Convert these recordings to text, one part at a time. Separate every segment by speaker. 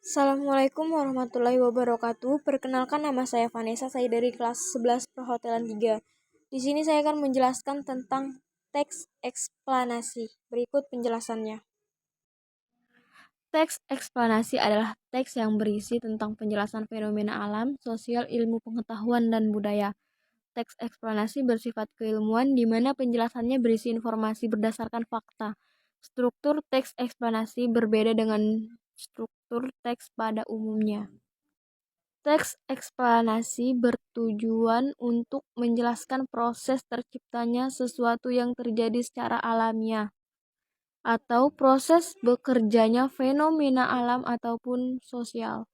Speaker 1: Assalamualaikum warahmatullahi wabarakatuh. Perkenalkan, nama saya Vanessa, saya dari kelas 11 Perhotelan 3. Di sini saya akan menjelaskan tentang teks eksplanasi. Berikut penjelasannya. Teks eksplanasi adalah teks yang berisi tentang penjelasan fenomena alam, sosial, ilmu pengetahuan, dan budaya. Teks eksplanasi bersifat keilmuan di mana penjelasannya berisi informasi berdasarkan fakta. Struktur teks eksplanasi berbeda dengan struktur teks pada umumnya. Teks eksplanasi bertujuan untuk menjelaskan proses terciptanya sesuatu yang terjadi secara alamiah atau proses bekerjanya fenomena alam ataupun sosial.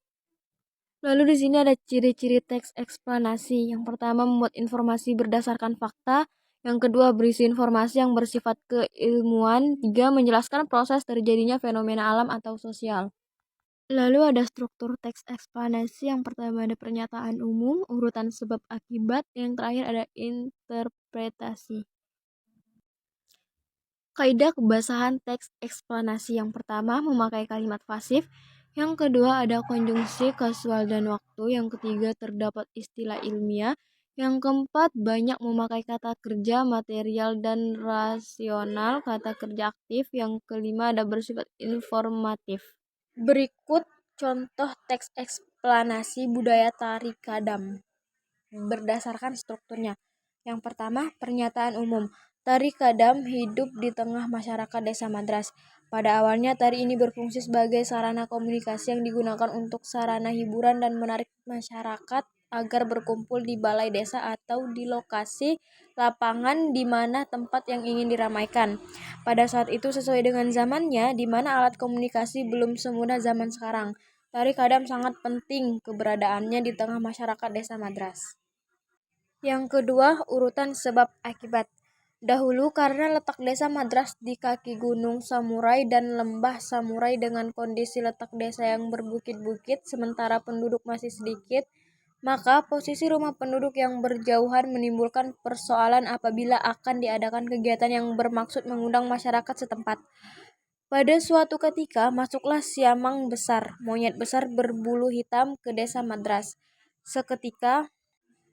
Speaker 1: Lalu di sini ada ciri-ciri teks eksplanasi. Yang pertama, membuat informasi berdasarkan fakta. Yang kedua, berisi informasi yang bersifat keilmuan. Tiga, menjelaskan proses terjadinya fenomena alam atau sosial. Lalu ada struktur teks eksplanasi. Yang pertama ada pernyataan umum, urutan sebab akibat. Yang terakhir ada interpretasi. Kaidah kebasahan teks eksplanasi. Yang pertama memakai kalimat pasif. Yang kedua ada konjungsi kasual dan waktu. Yang ketiga terdapat istilah ilmiah. Yang keempat banyak memakai kata kerja material dan rasional, kata kerja aktif. Yang kelima ada bersifat informatif. Berikut contoh teks eksplanasi budaya Tari Kadam berdasarkan strukturnya. Yang pertama, pernyataan umum. Tari Kadam hidup di tengah masyarakat desa Madras. Pada awalnya, tari ini berfungsi sebagai sarana komunikasi yang digunakan untuk sarana hiburan dan menarik masyarakat agar berkumpul di balai desa atau di lokasi lapangan di mana tempat yang ingin diramaikan. Pada saat itu sesuai dengan zamannya, di mana alat komunikasi belum semudah zaman sekarang. Tari Kadam sangat penting keberadaannya di tengah masyarakat desa Madras. Yang kedua, urutan sebab akibat. Dahulu karena letak desa Madras di kaki Gunung Samurai dan Lembah Samurai dengan kondisi letak desa yang berbukit-bukit sementara penduduk masih sedikit, maka posisi rumah penduduk yang berjauhan menimbulkan persoalan apabila akan diadakan kegiatan yang bermaksud mengundang masyarakat setempat. Pada suatu ketika, masuklah siamang besar, monyet besar berbulu hitam ke desa Madras. Seketika,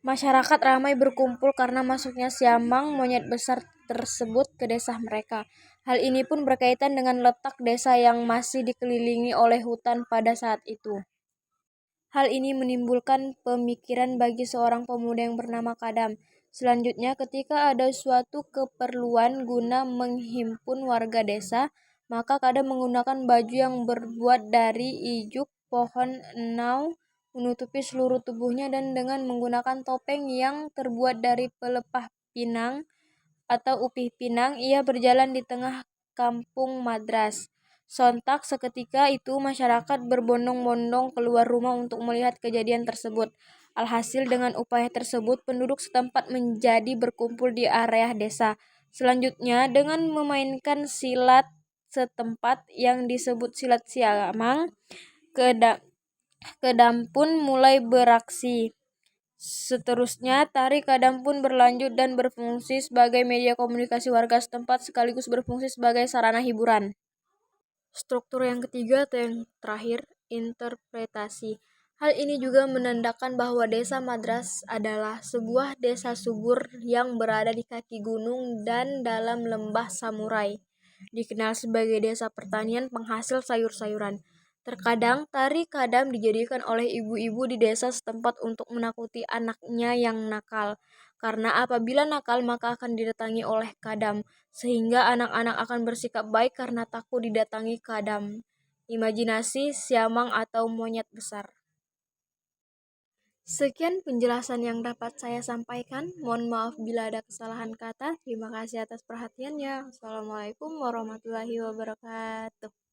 Speaker 1: masyarakat ramai berkumpul karena masuknya siamang monyet besar tersebut ke desa mereka. Hal ini pun berkaitan dengan letak desa yang masih dikelilingi oleh hutan pada saat itu. Hal ini menimbulkan pemikiran bagi seorang pemuda yang bernama Kadam. Selanjutnya, ketika ada suatu keperluan guna menghimpun warga desa, maka Kadam menggunakan baju yang berbuat dari ijuk pohon enau menutupi seluruh tubuhnya dan dengan menggunakan topeng yang terbuat dari pelepah pinang atau upih pinang, ia berjalan di tengah kampung Madras. Sontak seketika itu masyarakat berbondong-bondong keluar rumah untuk melihat kejadian tersebut. Alhasil dengan upaya tersebut penduduk setempat menjadi berkumpul di area desa. Selanjutnya dengan memainkan silat setempat yang disebut silat siamang, Kadam pun mulai beraksi. Seterusnya, tari Kadam pun berlanjut dan berfungsi sebagai media komunikasi warga setempat sekaligus berfungsi sebagai sarana hiburan. Struktur yang ketiga atau yang terakhir, interpretasi. Hal ini juga menandakan bahwa desa Madras adalah sebuah desa subur yang berada di kaki gunung dan dalam lembah Samurai. Dikenal sebagai desa pertanian penghasil sayur-sayuran. Terkadang tari Kadam dijadikan oleh ibu-ibu di desa setempat untuk menakuti anaknya yang nakal. Karena apabila nakal maka akan didatangi oleh Kadam, sehingga anak-anak akan bersikap baik karena takut didatangi Kadam. Imajinasi siamang atau monyet besar. Sekian penjelasan yang dapat saya sampaikan. Mohon maaf bila ada kesalahan kata. Terima kasih atas perhatiannya. Assalamualaikum warahmatullahi wabarakatuh.